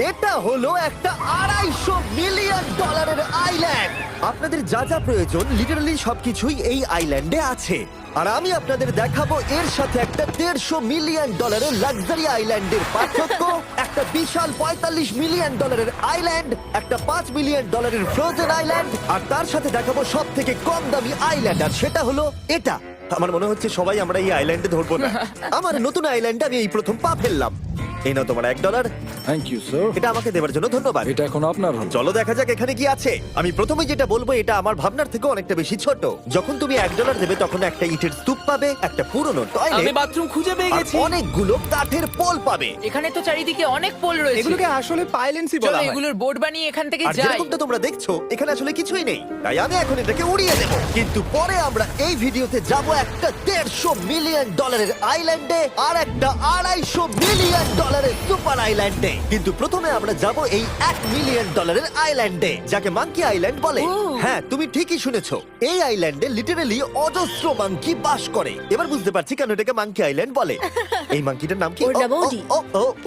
এটা হলো একটা $250 মিলিয়ন আইল্যান্ড। আপনাদের যা যা প্রয়োজন লিটারালি সবকিছুই এই আইল্যান্ডে আছে। আর আমি আপনাদের দেখাবো এর সাথে একটা $150 মিলিয়ন লাক্সারি আইল্যান্ডের পার্থক্য, একটা বিশাল $45 মিলিয়ন আইল্যান্ড, একটা $5 মিলিয়ন ফ্রোজেন আইল্যান্ড, আর তার সাথে দেখাবো সব থেকে কম দামি আইল্যান্ড, আর সেটা হলো এটা। আমার মনে হচ্ছে সবাই আমরা এই আইল্যান্ডে ধরবো না। আমার নতুন আইল্যান্ডে আমি এই প্রথম পা ফেললাম। এই নাও তোমার $1। Thank you sir. এটা আমাকে দেওয়ার জন্য ধন্যবাদ। এটা এখন আপনার হল। চলো দেখা যাক এখানে কি আছে। আমি প্রথমে যেটা বলবো এটা আমার ভাবনার থেকে অনেকটা বেশি ছোট। যখন তুমি $1 দেবে তখন একটা ইটের স্তূপ পাবে, একটা পুরনো আমি টয়লেট, বাথরুম খুঁজে পেয়ে আর গেছি। অনেকগুলো কাঠের পোল পাবে। এখানে তো চারিদিকে অনেক পোল রয়েছে। এগুলোকে আসলে পাইলেন্সি চলো বলা হয়। এগুলোর বোর্ড বানিয়ে এখান থেকে আর যাই। যেরকমটা তোমরা দেখছো এখানে আসলে কিছুই নেই, তাই আমি এখন এটাকে উড়িয়ে দেব। কিন্তু পরে আমরা এই ভিডিওতে যাব একটা $150 মিলিয়ন আইল্যান্ডে আর একটা $250 মিলিয়ন সুপার আইল্যান্ডে। কিন্তু প্রথমে আমরা যাব এই $1 মিলিয়ন আইল্যান্ডে, যাকে মাঙ্কি আইল্যান্ড বলে। হ্যাঁ, তুমি ঠিকই শুনেছো, এই আইল্যান্ডে লিটারালি অজস্র মাঙ্কি বাস করে। এবার বুঝতে পারছি কেন এটাকে মাঙ্কি আইল্যান্ড বলে। এই মাঙ্কিটার নাম কি? ওর নাম ওডি।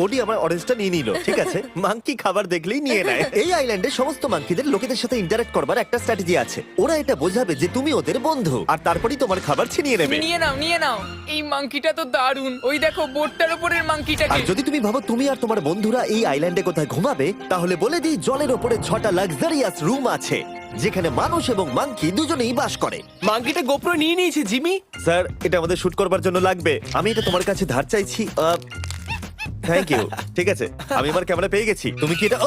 ওডি আমার অরেঞ্জটা নিয়ে নিল। ঠিক আছে, মাঙ্কি খাবার দেখলেই নিয়ে নেয়। এই আইল্যান্ডে সমস্ত মাঙ্কিদের লোকেদের সাথে ইন্টারঅ্যাক্ট করবার একটা স্ট্র্যাটেজি আছে। ওরা এটা বোঝাবে যে তুমি ওদের বন্ধু, আর তারপরেই তোমার খাবার ছিনিয়ে নেবে। তুমি নিয়ে নাও। এই মাংকিটা তো দারুণ। ওই দেখো বোর্ডটার উপরের মাংকিটাকে। আর যদি তুমি ভাবো তুমি আর তোমার বন্ধুরা এই আইল্যান্ডে কোথায় ঘুমাবে, তাহলে বলে দিই জলের ওপরে 6টা লাক্সারিয়াস রুম আছে, যেখানে মানুষ এবং মাঙ্কি দুজনেই বাস করে। মাঙ্কিটা গোপ্রো নিয়ে নিয়েছে জিমি। স্যার, এটা আমাদের শুট করবার জন্য লাগবে। আমি এটা তোমার কাছে ধার চাইছি। Thank you. ঠিক আছে, আমি আমার ক্যামেরা পেয়ে গেছি। তুমি কি এটা?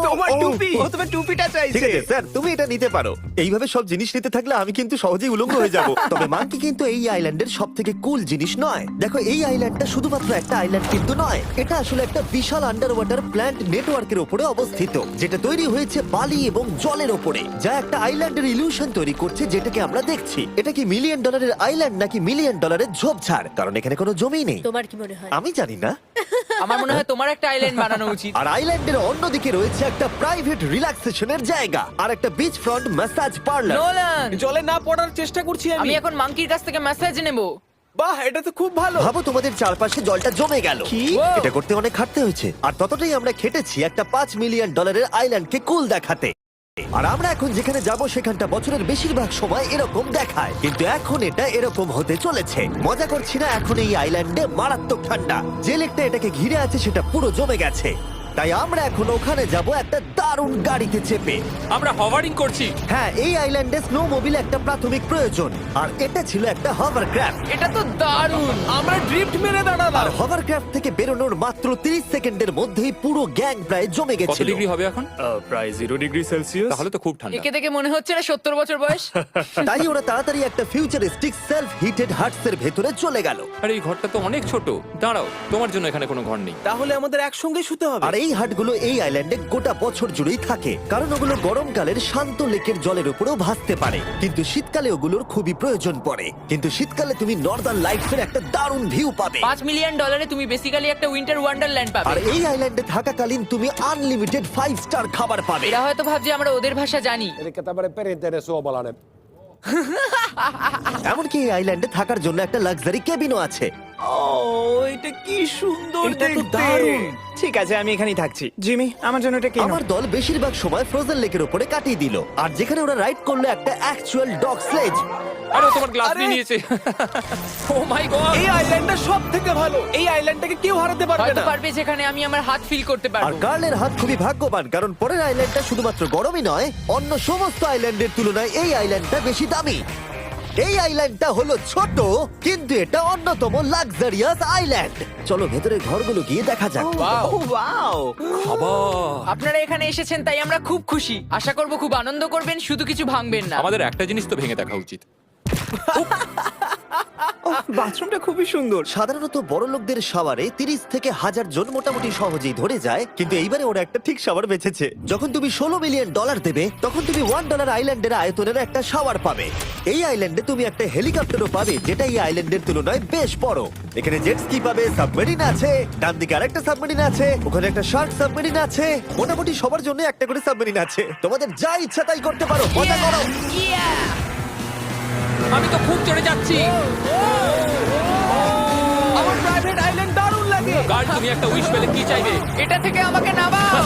তোমার টুপি। ও তোমার টুপিটা ঠিক চাইছে। আছে স্যার, তুমি এটা নিতে পারো। এইভাবে সব জিনিস নিতে থাকলে আমি কিন্তু সহজেই উলঙ্গ হয়ে যাব। তবে মাঙ্কি কিন্তু এই আইল্যান্ডের সব থেকে কুল জিনিস নয়। দেখো, এই আইল্যান্ডটা শুধুমাত্র একটা আইল্যান্ড কিন্তু নয়, এটা আসলে একটা বিশাল আন্ডার ওয়াটার প্ল্যান্ট নেটওয়ার্কের উপরে অবস্থিত, যেটা তৈরি হয়েছে বালি এবং জলের উপরে, যা একটা আইল্যান্ডের ইলিউশন তৈরি করছে, যেটাকে আমরা দেখছি। এটা কি $1 মিলিয়ন আইল্যান্ড নাকি $1 মিলিয়ন ঝোপঝাড়? কারণ এখানে কোনো জমি নেই। তোমার কি মনে হয়? আমি জানি না। আমার মনে হয় তোমার একটা আইল্যান্ড বানানো উচিত। আর আইল্যান্ডের অন্যদিকে রয়েছে একটা প্রাইভেট রিল্যাক্সেশনের জায়গা আর একটা beach front massage parlour. Nolan, জলে না পড়ার চেষ্টা করছি আমি আমি। এখন মাংকির কাছ থেকে মেসেজ নেব। বাহ, এটা তো খুব ভালো। ভাবো তোমাদের চারপাশে জলটা জমে গেল। কি? এটা করতে অনেক খাটতে হয়েছে, আর ততটাই আমরা খেটেছি একটা $5 মিলিয়ন আইল্যান্ডকে কুল দেখাতে। আর আমরা এখন যেখানে যাব সেখানটা বছরের বেশিরভাগ সময় এরকম দেখায়, কিন্তু এখন এটা এরকম হতে চলেছে। মজা করছি না, এখন এই আইল্যান্ডে মারাত্মক ঠান্ডা। যে লেকটা এটাকে ঘিরে আছে সেটা পুরো জমে গেছে, তাই আমরা এখন ওখানে যাব একটা দারুণ গাড়িতে চেপে। আমরা হভারিং করছি। হ্যাঁ, এই আইল্যান্ডে স্নো মোবিল একটা প্রাথমিক প্রয়োজন, আর এটা ছিল একটা হভারক্রাফট। এটা তো দারুণ। আমরা ড্রিফট মেরে আর দাঁড়ালাম। হভারক্রাফট থেকে বেরোনোর মাত্র 30 সেকেন্ডের মধ্যেই পুরো গ্যাং প্রায় জমে কত গেছিল। ডিগ্রি হবে এখন? প্রায় 0 ডিগ্রি সেলসিয়াস। তাহলে তো খুব ঠান্ডা। একে দেখে মনে হচ্ছে না 70 বছর বয়স। তাই ওরা তাড়াতাড়ি একটা ফিউচারিস্টিক সেলফ হিটেড হাটস এর ভেতরে চলে গেল। আরে এই ঘরটা তো অনেক ছোট। দাঁড়াও, তোমার জন্য এখানে কোনো ঘর নেই। তাহলে আমাদের একসঙ্গে শুতে হবে। আর এই হাটগুলো এই আইল্যান্ডে গোটা বছর জুড়েই থাকে, কারণ ওগুলো গরমকালের শান্ত লেকের জলের উপরেও ভাসতে পারে, কিন্তু শীতকালে ওগুলোর খুবই প্রয়োজন পড়ে। কিন্তু শীতকালে তুমি নর্দার্ন লাইটসের একটা দারুণ ভিউ পাবে। $5 মিলিয়ন তুমি বেসিক্যালি একটা উইন্টার ওয়ান্ডারল্যান্ড আর পাবে। এই আইল্যান্ডে থাকাকালীন তুমি আনলিমিটেড 5 স্টার খাবার পাবে। এরা হয়তো ভাবছে আমরা ওদের ভাষা জানি। Eli tämmöinen perinteinen suomalainen. এমনকি এই আইল্যান্ডে থাকার জন্য একটা লাক্সারি কেবিনও আছে। ও, এটা কি সুন্দর এটা তো দেখতে। দারুণ। ঠিক আছে, আমি এখানেই থাকছি। জিমি, আমার জন্য এটা কেন? আমার দল বেশিরভাগ সময় ফ্রোজেন লেকের উপরে কাটিয়ে দিল, আর যেখানে ওরা রাইড করলো একটা অ্যাকচুয়াল ডগ স্লেজ। আরে ও তোমার গ্লাস আরে! নিয়ে নিয়েছে। ও মাই গড! এই আইল্যান্ডটা সব থেকে ভালো। এই আইল্যান্ডটাকে কেউ হারাতে পারবে হয়তো না। পারবে যেখানে আমি আমার হাত ফিল করতে আর পারবো। কার্লের হাত খুবই ভাগ্যবান, কারণ পরের আইল্যান্ডটা শুধুমাত্র গরমই নয়, অন্য সমস্ত আইল্যান্ডের তুলনায় এই আইল্যান্ডটা বেশি দামি। এই আইল্যান্ডটা হলো ছোট, কিন্তু এটা অন্যতম লাক্সারিয়াস আইল্যান্ড। চলো ভেতরে ঘরগুলো গিয়ে দেখা যাক। ও ওয়াও। খাবার। আপনারা এখানে এসেছেন তাই আমরা খুব খুশি। আশা করব খুব আনন্দ করবেন, শুধু কিছু ভাঙবেন না। আমাদের একটা জিনিস তো ভেঙে দেখা উচিত। বাথরুমটা খুবই সুন্দর। সাধারণত বড় লোকদের শাওয়ারে 30 থেকে 1000 জন মোটামুটি সহজেই ধরে যায়, কিন্তু এইবারে ওরা একটা ঠিক শাওয়ার বেঁচেছে। যখন তুমি $16 মিলিয়ন দেবে, তখন তুমি $1 আইল্যান্ডের আয়তনের একটা শাওয়ার পাবে। এই আইল্যান্ডে তুমি একটা হেলিকপ্টারও পাবে, যেটা এই আইল্যান্ডের তুলনায় বেশ বড়। এখানে জেট স্কি পাবে, সাবমেরিন আছে, ডান দিকে আরেকটা সাবমেরিন আছে, ওখানে একটা শার্ক সাবমেরিন আছে। মোটামুটি সবার জন্য একটা করে সাবমেরিন আছে। তোমাদের যা ইচ্ছা তাই করতে পারো, মজা করো। Yeah! আমি তো খুব চড়ে যাচ্ছি। আমার প্রাইভেট আইল্যান্ড দারুণ লাগে। কার্ল, তুমি একটা উইশ পেলে কি চাইবে? এটা থেকে আমাকে নামাও।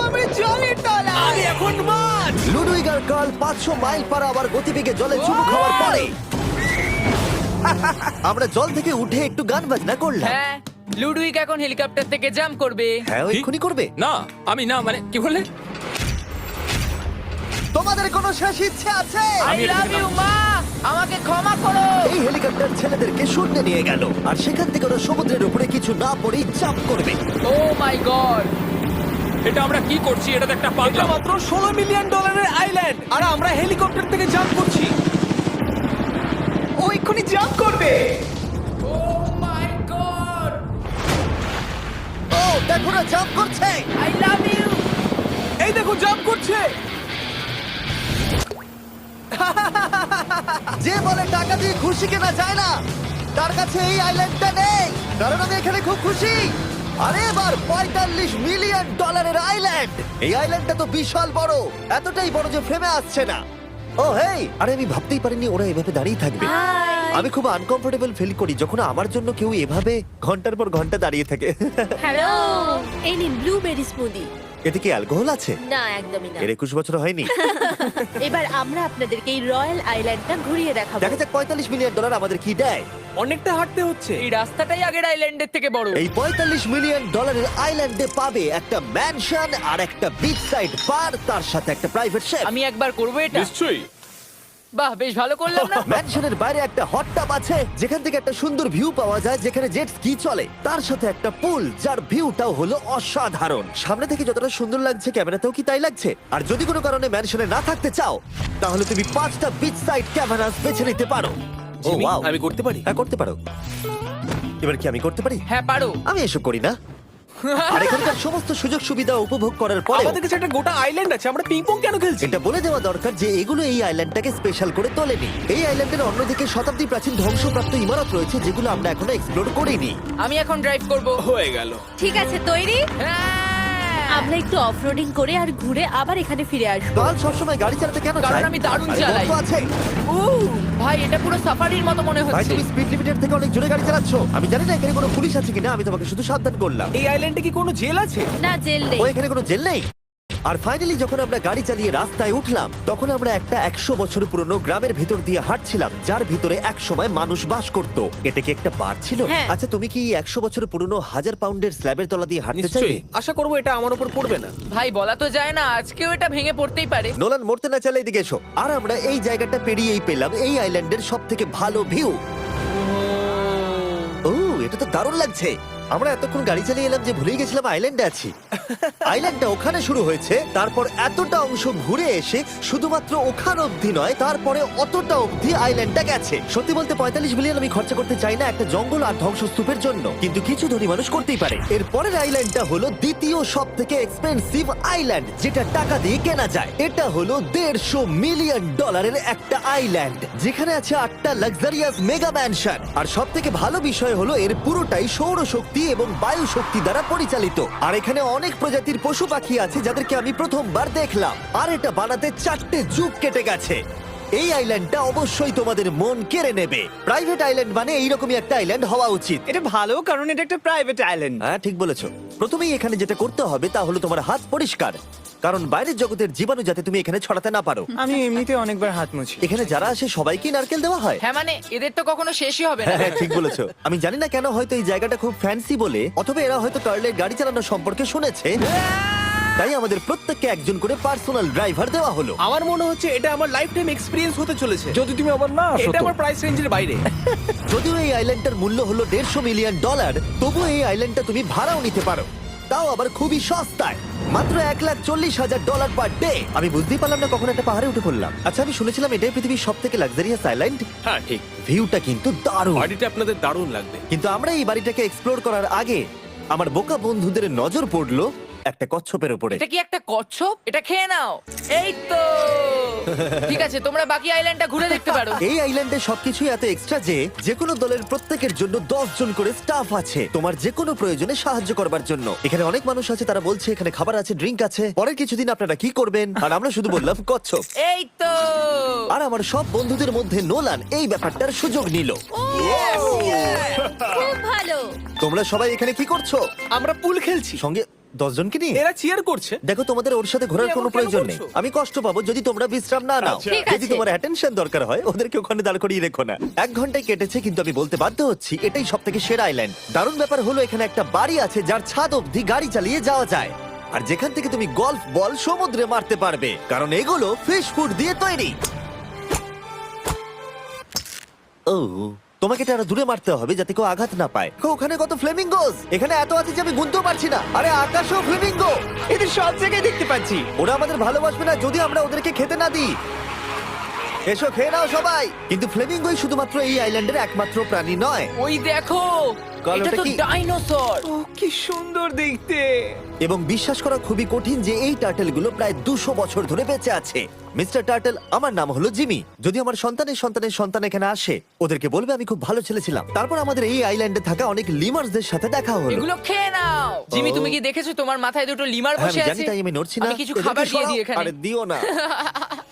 আমি জলের তলায় আমি এখন মাছ লুডুইগ আর কার্ল 500 মাইল পার আওয়ার গতিবেগে জলে চুমু খাওয়ার পরে আমরা জল থেকে উঠে একটু গান বাজনা করলাম। হ্যাঁ, লুডুইক এখন হেলিকপ্টার থেকে জাম্প করবে। হ্যাঁ, ও এক্ষুনি করবে। না, আমি না, মানে কি বললে? তোমাদের কোনো শেষ ইচ্ছে আছে? আই লাভ ইউ মা, আমাকে ক্ষমা করো। এই হেলিকপ্টার ছেলেদেরকে শূন্যে নিয়ে গেল আর সেখান থেকে ওরা সমুদ্রের উপরে কিছু না পড়েই জাম্প করবে। ও মাই গড, এটা আমরা কি করছি? এটা তো একটা এটা পাগলাম। মাত্র $16 মিলিয়ন আইল্যান্ড আর আমরা হেলিকপ্টার থেকে জাম্প করছি ও এক্ষুনি জাম্প করবে ও মাই গড, ও দেখো না জাম্প করছে। I love you. এই দেখো জাম্প করছে যে বলে টাকা দিয়ে খুশি কেনা যায় না, তার কাছে এই আইল্যান্ডটা নেই। কারণ আমি এখানে খুব খুশি। আরে এবার $45 মিলিয়ন আইল্যান্ড। এই আইল্যান্ডটা তো বিশাল বড়, এতটাই বড় যে ফ্রেমে আসছে না। ও হেই, আরে আমি ভাবতেই পারিনি ওরা এভাবে দাঁড়িয়ে থাকবে। আমি খুব আনকমফোর্টেবল ফিল করি যখন আমার জন্য কেউ এভাবে ঘন্টার পর ঘন্টা দাঁড়িয়ে থাকে। হ্যালো, এই নিন ব্লুবেরি স্মুদি। এতে কি অ্যালকোহল আছে? না, একদমই না। এর 21 বছর হয়নি। এবার আমরা আপনাদেরকে এই রয়্যাল আইল্যান্ডটা ঘুরিয়ে দেখাবো। দেখা যাক $45 মিলিয়ন আমাদের কি দেয়। অনেকটা হাঁটতে হচ্ছে এই রাস্তাটাই আগের আইল্যান্ডের থেকে বড়। এই $45 মিলিয়ন আইল্যান্ডে পাবে একটা ম্যানশন আর একটা বিচ সাইড বার, তার সাথে একটা প্রাইভেট শেফ। আমি একবার করবো এটা। নিশ্চয়ই। বাহ, বেশ ভালো করলাম না? ম্যানশনের বাইরে একটা হট টাব আছে যেখান থেকে একটা সুন্দর ভিউ পাওয়া যায়, যেখানে জেট স্কি চলে। তার সাথে একটা পুল যার ভিউটাও হলো অসাধারণ। সামনে থেকে যতটা সুন্দর লাগছে ক্যামেরাতেও কি তাই লাগছে? আর যদি কোনো কারণে ম্যানশনে না থাকতে চাও তাহলে তুমি 5টা বিচ সাইড ক্যামেরাস বেছে নিতে পারো। ও জিমি, ওয়াও, আমি করতে পারি? হ্যাঁ করতে পারো। এবার কি আমি করতে পারি? হ্যাঁ পারো। আমি এসব করি না। আর এখানকার সমস্ত সুযোগ সুবিধা উপভোগ করার পরে আমাদের কাছে একটা গোটা আইল্যান্ড আছে, আমরা পিং পং কেন খেলছি? এটা বলে দেওয়া দরকার যে এগুলো এই আইল্যান্ডটাকে স্পেশাল করে তোলেনি। এই আইল্যান্ডের অন্যদিকে শতাব্দী প্রাচীন ধ্বংসপ্রাপ্ত ইমারত রয়েছে যেগুলো আমরা এখনো এক্সপ্লোর করিনি। আমি এখন ড্রাইভ করব। হয়ে গেল। ঠিক আছে, তৈরি? হ্যাঁ। আমরা একটু অফরোডিং করে আর ঘুরে আবার এখানে ফিরে আসবো। কাল সবসময় গাড়ি চালাতে কেন কারণ চায়? আমি দারুণ আরে চালাই। গল্প আছে। ভাই, এটা পুরো সাফারির মতো মনে ভাই হচ্ছে। তুমি স্পিড লিমিটের থেকে অনেক জোরে গাড়ি চালাচ্ছ। আমি জানি না এখানে কোনো পুলিশ আছে কিনা, আমি তোমাকে শুধু সাবধান করলাম। এই আইল্যান্ডে কি কোনো জেল আছে? না, জেল নেই। ও এখানে কোনো জেল নেই। আর ফাইনালি যখন আমরা গাড়ি চালিয়ে রাস্তায় উঠলাম তখন আমরা একটা 100 বছর পুরনো গ্রামের ভিতর দিয়ে হাঁটছিলাম যার ভিতরে এক সময় মানুষ বাস করত। এটা কি একটা বার ছিল? হ্যাঁ। আচ্ছা, তুমি কি 100 বছর পুরনো 1000 পাউন্ডের স্ল্যাবের তলা দিয়ে হাঁটতে চাইবে? নিশ্চয়ই, আশা করবো এটা আমার উপর পড়বে না। ভাই, বলা তো যায় না, আজকেও এটা ভেঙে পড়তেই পারে। নোলান, মরতে না চাইলে এদিকে এসো। আর আমরা এই জায়গাটা পেরিয়েই পেলাম এই আইল্যান্ডের সব থেকে ভালো ভিউ। ও, এটা তো দারুণ লাগছে। আমরা এতক্ষণ গাড়ি চালিয়ে এলাম যে ভুলেই গেছিলাম আইল্যান্ডে আছি। আইল্যান্ডটা ওখানে শুরু হয়েছে, তারপর এতটা অংশ ঘুরে এসে শুধুমাত্র ওখান অবধি নয়, তারপরে অতটা অবধি আইল্যান্ডটা গেছে। সত্যি বলতে 45 মিলিয়ন আমি খরচা করতে চাই না একটা জঙ্গল আর ধ্বংসস্তূপের জন্য, কিন্তু কিছু ধনী মানুষ করতেই পারে। এর পরের আইল্যান্ডটা হলো দ্বিতীয় সব থেকে এক্সপেন্সিভ আইল্যান্ড, যেটা টাকা দিয়ে কেনা যায়। এটা হলো $150 মিলিয়ন একটা আইল্যান্ড যেখানে আছে 8টা লাক্সারিয়াস মেগা ম্যানশন। আর সব থেকে ভালো বিষয় হলো এর পুরোটাই সৌরশক্তি এবং বায়ু শক্তি দ্বারা পরিচালিত। আর এখানে অনেক প্রজাতির পশু পাখি আছে যাদেরকে আমি প্রথমবার দেখলাম। আর এটা বানাতে 4টে যুগ কেটে গেছে। এই আইল্যান্ডটা অবশ্যই তোমাদের মন কেড়ে নেবে। প্রাইভেট আইল্যান্ড মানে এইরকমই একটা আইল্যান্ড হওয়া উচিত। এটা ভালো, কারণ এটা একটা প্রাইভেট আইল্যান্ড। হ্যাঁ, ঠিক বলেছো। প্রথমেই এখানে যেটা করতে হবে তা হলো তোমার হাত পরিষ্কার, কারণ বাইরের জগতের জীবাণু যাতে তুমি এখানে ছড়াতে না পারো। আমি এমনিতে অনেকবার হাত মুছি। এখানে যারা আসে সবাইকেই নারকেল দেওয়া হয়। হ্যাঁ, মানে এদের তো কখনো শেষই হবে না। হ্যাঁ, ঠিক বলেছো। আমি জানি না কেন, হয়তো এই জায়গাটা খুব ফ্যান্সি বলে, অথবা এরা হয়তো কার্লের গাড়ি চালানো সম্পর্কে শুনেছে, তাই আমাদের প্রত্যেককে একজন করে পার্সোনাল ড্রাইভার দেওয়া হলো। আমার মনে হচ্ছে এটা আমার লাইফ টাইম এক্সপিরিয়েন্স হতে চলেছে। যদি তুমি আবার না আসো এটা তো। আমার প্রাইস রেঞ্জের বাইরে। যদিও এই আইল্যান্ডটার মূল্য হলো $150 মিলিয়ন, তবুও এই আইল্যান্ডটা তুমি ভাড়াও নিতে পারো, তাও আবার খুবই সস্তায়, মাত্র $1,40,000 পার ডে। আমি বুঝতেই পারলাম না কখন একটা পাহাড়ে উঠে পড়লাম। আচ্ছা, আমি শুনেছিলাম এটাই পৃথিবীর সব থেকে লাক্সারিয়াস আইল্যান্ড। হ্যাঁ, ঠিক। ভিউটা কিন্তু দারুণ। বাড়িটা আপনাদের দারুণ লাগবে। কিন্তু আমরা এই বাড়িটাকে এক্সপ্লোর করার আগে আমার বোকা বন্ধুদের নজর পড়লো একটা কচ্ছপের উপরে। এটা কি একটা কচ্ছপ? এটা খেয়ে নাও। এই তো ঠিক আছে, তোমরা বাকি আইল্যান্ডটা ঘুরে দেখতে পারো। এই আইল্যান্ডে সবকিছুই এত এক্সট্রা যে কোনো দলের প্রত্যেকের জন্য 10 জন করে স্টাফ আছে তোমার যে কোনো প্রয়োজনে সাহায্য করবার জন্য। এখানে অনেক মানুষ আছে, তারা বলছে এখানে খাবার আছে, ড্রিঙ্ক আছে, পরের কিছুদিন আপনারা কি করবেন, আর আমরা শুধু বললাম কচ্ছপ। এই তো আর আমার সব বন্ধুদের মধ্যে নোলান এই ব্যাপারটার সুযোগ নিল। খুব ভালো। তোমরা সবাই এখানে কি করছো? আমরা পুল খেলছি, সঙ্গে 10 জনকে নিয়ে? এরা চিয়ার করছে। দেখো, তোমাদের ওর সাথে ঘোরার তুমি কোনো এমন কেন প্রয়োজন নেই। করছো? আমি কষ্ট পাবো যদি তোমরা বিশ্রাম না নাও। ঠিক যদি আছে। তোমার অ্যাটেনশন দরকার হয়, ওদেরকে ওখানে দাঁড় করিয়ে রেখো না। 1 ঘন্টায় কেটেছে, কিন্তু আমি বলতে বাধ্য হচ্ছি এটাই সব থেকে সেরা আইল্যান্ড। দারুণ ব্যাপার হলো এখানে একটা বাড়ি আছে যার ছাদ অবধি গাড়ি চালিয়ে যাওয়া যায়, আর যেখান থেকে তুমি গলফ বল সমুদ্রে মারতে পারবে, কারণ এগুলো ফিশ ফুড দিয়ে তৈরি। ও, তোমাকে এটা আরো দূরে মারতে হবে যাতে কেউ আঘাত না পায়। ওখানে কত ফ্লেমিঙ্গোস! এখানে এত আছে যে আমি গুনতেও পারছি না। আরে আকাশও ফ্লেমিঙ্গো! এদের সব জায়গায় দেখতে পাচ্ছি। ওরা আমাদের ভালোবাসবে না যদি আমরা ওদেরকে খেতে না দিই। এসো, খেয়ে নাও সবাই। কিন্তু ফ্লেমিঙ্গোই শুধুমাত্র এই আইল্যান্ডের একমাত্র প্রাণী নয়। ওই দেখো, কাল এটা ওটা তো কি? ডাইনোসর। ও কি সুন্দর দেখতে। এবং বিশ্বাস করা খুবই কঠিন যে এই টার্টেলগুলো প্রায় 200 বছর ধরে বেঁচে আছে। মিস্টার টার্টেল, আমার নাম হলো জিমি। যদি আমার সন্তানের সন্তানের সন্তান এখানে আসে, ওদেরকে বলবে আমি খুব ভালো ছেলে ছিলাম। তারপর আমাদের এই আইল্যান্ডে থাকা অনেক লিমার্সদের সাথে দেখা হলো। এগুলো খেয়ে নাও। জিমি, তুমি কি দেখেছো তোমার মাথায় দুটো লিমার হ্যাঁ, বসে আমি জানি, আছে? তাই আমি নড়ছি না। আমি কিছু এদেরকে খাবার দিয়ে সরাও। দিই এখানে। আরে দিও না।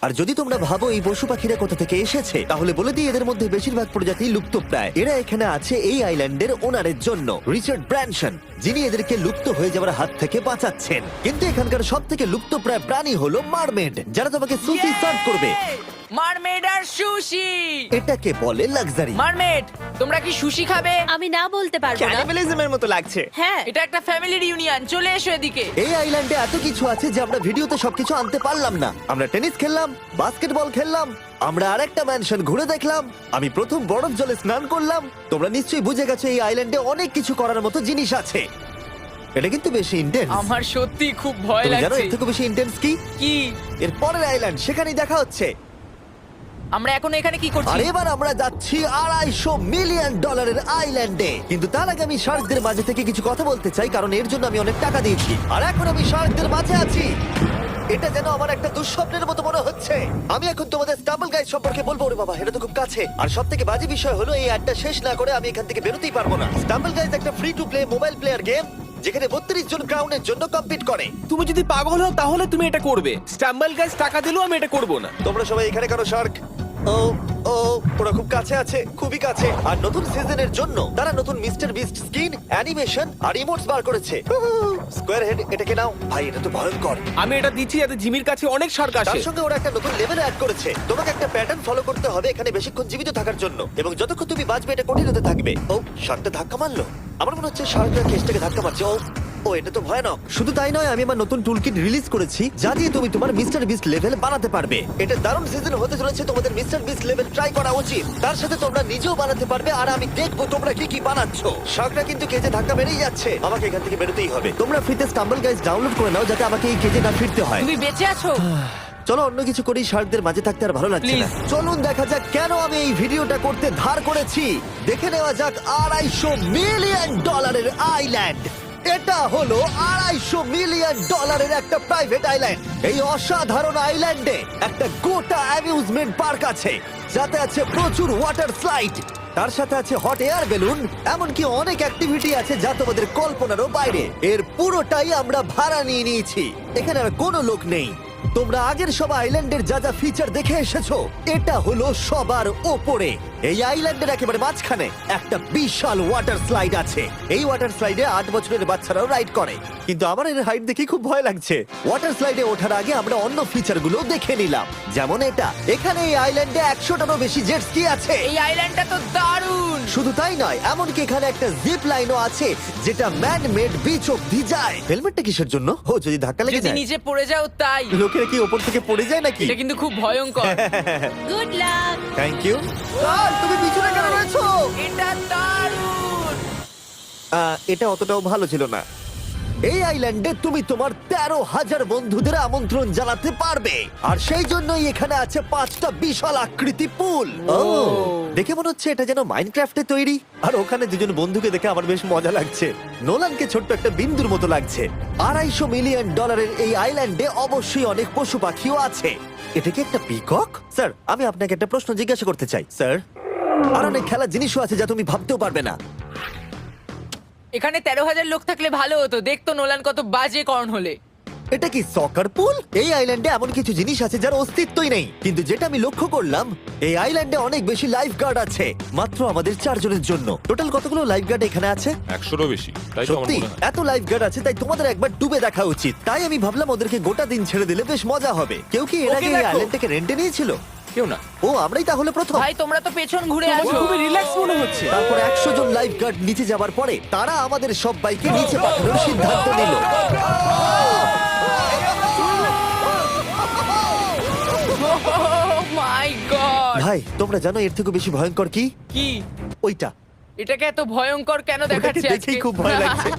আর যদি তোমরা ভাবো এই পশু পাখিরা কোথা থেকে এসেছে, তাহলে বলে দিই এদের মধ্যে বেশিরভাগ প্রজাতি লুপ্তপ্রায়। এরা এখানে আছে এই আইল্যান্ডের ওনারের জন্য, রিচার্ড ব্র্যানসন, যিনি এদেরকে লুপ্ত হয়ে যাওয়ার হাত থেকে বাঁচাচ্ছেন। কিন্তু এখানকার সব থেকে লুপ্তপ্রায় প্রাণী হলো মারমেড, যারা তোমাকে সুশি সার্ভ করবে। মারমেড আর সুশি। এটাকে বলে লাক্সারি। মারমেড, তোমরা কি সুশি খাবে? আমি না বলতে পারবো না। ক্যানিবালিজমের মতো লাগছে। হ্যাঁ, এটা একটা ফ্যামিলি রিউনিয়ন, চলে এসো এদিকে। এই আইল্যান্ডে এত কিছু আছে যে আমরা ভিডিওতে সবকিছু আনতে পারলাম না। আমরা টেনিস খেললাম, বাস্কেটবল খেললাম, আমরা আরেকটা ম্যানশন ঘুরে দেখলাম, আমি প্রথম বরফ জলে স্নান করলাম। তোমরা নিশ্চয়ই বুঝে গেছো এই আইল্যান্ডে অনেক কিছু করার মতো জিনিস আছে। এটা কিন্তু বেশি ইন্টেন্স। আমার সত্যি খুব ভয় তুমি জানো লাগছে। এর থেকে বেশি ইন্টেন্স কি? কি? এর পরের আইল্যান্ড, সেখানেই দেখা হচ্ছে। আমরা এখন এখানে কি আর করছি? এবার আমরা যাচ্ছি $250 মিলিয়ন আইল্যান্ডে। কিন্তু তার আগে আমি শার্কদের মাঝে থেকে কিছু কথা বলতে চাই, কারণ এর জন্য আমি অনেক টাকা দিয়েছি। আর এখন আমি শার্কদের মাঝে আছি। এটা যেন আমার একটা দুঃস্বপ্নের মতো মনে হচ্ছে। আমি এখন তোমাদের স্টাম্বল গাইড সম্পর্কে বলবো। ওরে বাবা, এটা তো খুব কাছে। আর সব থেকে বাজে বিষয় হলো এই অ্যাডটা শেষ না করে আমি এখান থেকে বেরোতেই পারবো না। স্টাম্বল গাইজ একটা free to play mobile player game, যেখানে 32 জন ক্রাউনের জন্য কম্পিট করে। তুমি যদি পাগল হও তাহলে তুমি এটা করবে। স্ট্যাম্বল গাইজ টাকা দিলেও আমি এটা করব না। তোমরা সবাই এখানে কেন শার্ক? ও ও, ওরা খুব কাছে আছে, খুবই কাছে। আর নতুন সিজনের জন্য তারা নতুন মিস্টার বিস্ট স্কিন, অ্যানিমেশন আর ইমোটস বার করেছে। স্কোয়ার হেড, এটাকে নাও ভাই, এটা তো ভয়ঙ্কর। আমি এটা দিচ্ছি যাতে জিমির কাছে অনেক শার্ক আসে। তার সঙ্গে ওরা একটা নতুন লেভেল অ্যাড করেছে। তোমাকে একটা প্যাটার্ন ফলো করতে হবে এখানে বেশিক্ষণ জীবিত থাকার জন্য, এবং যতক্ষণ তুমি বাঁচবে এটা কঠিন হতে থাকবে। ও, শার্কটা ধাক্কা মারলো। আমার মনে হচ্ছে শার্কটা কেসটাকে ধাক্কা মারছে। ও, এটা তো ভয়ানক। শুধু তাই নয়, আমি আমার নতুন টুলকিট রিলিজ করেছি যা দিয়ে তুমি তোমার মিস্টার বিস্ট লেভেল বানাতে পারবে। এটা দারুণ সিজন হতে চলেছে, তোমাদের মিস্টার বিস্ট লেভেল ট্রাই করা উচিত। তার সাথে তোমরা নিজেও বানাতে পারবে, আর আমি দেখবো তোমরা কি কি বানাচ্ছো। শার্কটা কিন্তু কেজে ধাক্কা মেরেই যাচ্ছে, আমাকে এখান থেকে বেরোতেই হবে। তোমরা ফ্রিতে স্টাম্বল গাইজ ডাউনলোড করে নাও যাতে আমাকে এই কেজে না ফিরতে হয়। তুমি বেঁচে আছো? চলো অন্য কিছু করি, শার্কদের মাঝে থাকতে আর ভালো লাগছে না। Please. চলুন দেখা যাক কেন আমি এই ভিডিওটা করতে ধার করেছি। দেখে নেওয়া যাক $250 মিলিয়ন আইল্যান্ড। এটা হলো $250 মিলিয়ন একটা প্রাইভেট আইল্যান্ড। এই অসাধারণ আইল্যান্ডে একটা গোটা অ্যামিউজমেন্ট পার্ক আছে, যাতে আছে প্রচুর ওয়াটার স্লাইড, তার সাথে আছে হট এয়ার বেলুন, এমনকি অনেক অ্যাক্টিভিটি আছে যা তোমাদের কল্পনারও বাইরে। এর পুরোটাই আমরা ভাড়া নিয়ে নিয়েছি। এখানে আর কোনো লোক নেই। তোমরা আগের সব আইল্যান্ডের যা যা ফিচার দেখে এসেছো, এটা হলো সবার ওপরে। এই আইল্যান্ডের একেবারে মাঝখানে একটা বিশাল ওয়াটার স্লাইড আছে। এই ওয়াটার স্লাইডে 8 বছরের বাচ্চারাও রাইড করে, কিন্তু আমার এর হাইট দেখে খুব ভয় লাগছে। ওয়াটার স্লাইডে ওঠার আগে আমরা অন্য ফিচারগুলো দেখে নিলাম, যেমন এটা। এখানে এই আইল্যান্ডে 100টারও বেশি জেট স্কি আছে। এই আইল্যান্ডটা তো দারুণ। শুধু তাই নয়, এমনকি এখানে একটা জিপ লাইনও আছে যেটা ম্যান মেড বিচ অব্দি যায়। হেলমেটটা কিসের জন্য? ও, যদি ধাক্কা লেগে যদি যায়। নিচে পড়ে যাও তাই। লোকেরা কি ওপর থেকে পড়ে যায় নাকি? এটা কিন্তু খুব ভয়ঙ্কর। Good luck. Thank you. তুমি পিছনে কেন রয়েছো? এটা দারুণ। এটা অতটাও ভালো ছিল না। এই আইল্যান্ডে তুমি তোমার 13,000 বন্ধুদের আমন্ত্রণ জানাতে পারবে। আর সেই জন্যই এখানে আছে 5টা বিশাল আকৃতি পুল। ও দেখে মনে হচ্ছে এটা যেন মাইনক্রাফটে তৈরি। আর ওখানে দুজন বন্ধুকে দেখে আমার বেশ মজা লাগছে। নোলানকে ছোট্ট একটা বিন্দুর মতো লাগছে। $250 মিলিয়ন এই আইল্যান্ডে অবশ্যই অনেক পশু পাখিও আছে। এটা কি একটা পিকক? স্যার, আমি আপনাকে একটা প্রশ্ন জিজ্ঞাসা করতে চাই স্যার। আর অনেক খেলার জিনিসও আছে যা তুমি ভাবতেও পারবে না। এখানে 13,000 লোক থাকলে ভালো হতো, দেখতো নোলান কত বাজে কর্ন হলে। এটা কি সকার পুল? এই আইল্যান্ডে এমন কিছু জিনিস আছে যার অস্তিত্বই নেই। কিন্তু যেটা আমি লক্ষ্য করলাম, এই আইল্যান্ডে অনেক বেশি লাইফ গার্ড আছে মাত্র আমাদের 4 জনের জন্য। টোটাল কতগুলো লাইফ গার্ড এখানে আছে? 100-রও বেশি, তাই তো আমার সত্যি মনে হয়। এত লাইফ গার্ড আছে, তাই তোমাদের একবার ডুবে দেখা উচিত। তাই আমি ভাবলাম ওদেরকে গোটা দিন ছেড়ে দিলে বেশ মজা হবে। কেউ কি এর ওকে আগে এই দেখো। আইল্যান্ডটাকে রেন্টে নিয়েছিল? কেউ না। ও, আমরাই তাহলে প্রথম। ভাই তোমরা তো পেছন ঘুরে তোমাকে আছো। খুবই রিল্যাক্স মনে হচ্ছে। তারপর 100 জন লাইফ গার্ড নিচে যাবার পরে তারা আমাদের সবাইকে নিচে পাঠানোর সিদ্ধান্ত নিল। মাই গড! ভাই, তোমরা জানো এর থেকে বেশি ভয়ঙ্কর কি? কি ওইটা। এটাকে এত ভয়ঙ্কর কেন ওটাকে দেখাচ্ছে আজকে? দেখেই খুব ভয় লাগছে।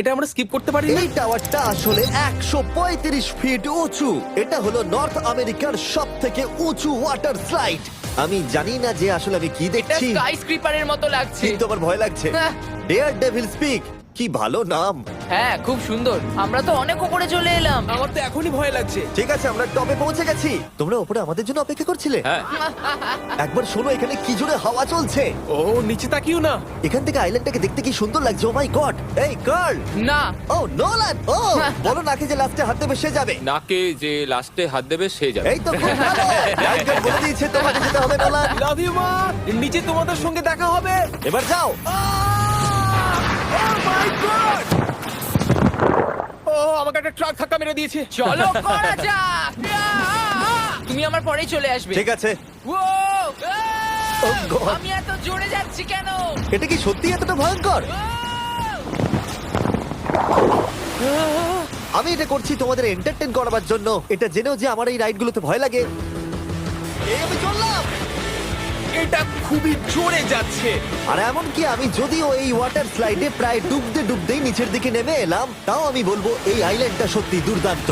এটা আমরা স্কিপ করতে পারি না? এই টাওয়ারটা আসলে 135 ফিট উঁচু। এটা হলো নর্থ আমেরিকার সবথেকে উঁচু ওয়াটার স্লাইড। আমি জানি না যে আসলে আমি কি এটা দেখছি, স্কাই স্ক্রিপারের মতো লাগছে। কিন্তু আমার ভয় লাগছে। হ্যাঁ। ডেয়ার ডেভিল স্পিক, কি ভালো নাম। হ্যাঁ, খুব সুন্দর। আমরা তো অনেক উপরে চলে এলাম। আমার তো এখনই ভয় লাগছে। ঠিক আছে, আমরা টপে পৌঁছে গেছি। তোমরা উপরে আমাদের জন্য অপেক্ষা করছিলে? হ্যাঁ, একবার শোনো, এখানে কি জোরে হাওয়া চলছে। ও নিচে তাকিও না। এখান থেকে আইল্যান্ডটাকে দেখতে কি সুন্দর লাগছে। ও মাই গড! এই গার্ল! না, ও নোলান! ও বলো নাকি যে লাস্টে হাত দেবে সে যাবে। নাকে যে লাস্টে হাত দেবে সে যাবে। এই তো খুব ভালো। লাইফগার্ড বলে দিয়েছে তোমাকে যেতে হবে নোলান। লাভ ইউ মা। নিচে তোমাদের সঙ্গে দেখা হবে। এবার যাও। ও আমাকে একটা ট্রাক ধাক্কা মেরে দিয়েছে। চলো করা যাক। তুমি আমার পরেই চলে আসবে। ঠিক আছে। ও, Oh God! আমি এত জোরে যাচ্ছি কেন? এটা কি সত্যি এতটা ভয়ঙ্কর? আমি এটা করছি তোমাদের এন্টারটেইন করার জন্য। এটা জেনেও যে আমার এই রাইডগুলোতে ভয় লাগে। এই আমি চললাম। এটা খুবই জোরে যাচ্ছে। আর এমনকি আমি যদিও এই ওয়াটার স্লাইডে প্রায় ডুবতেই নিচের দিকে নেমে এলাম, তাও আমি বলবো এই আইল্যান্ডটা সত্যি দুর্দান্ত।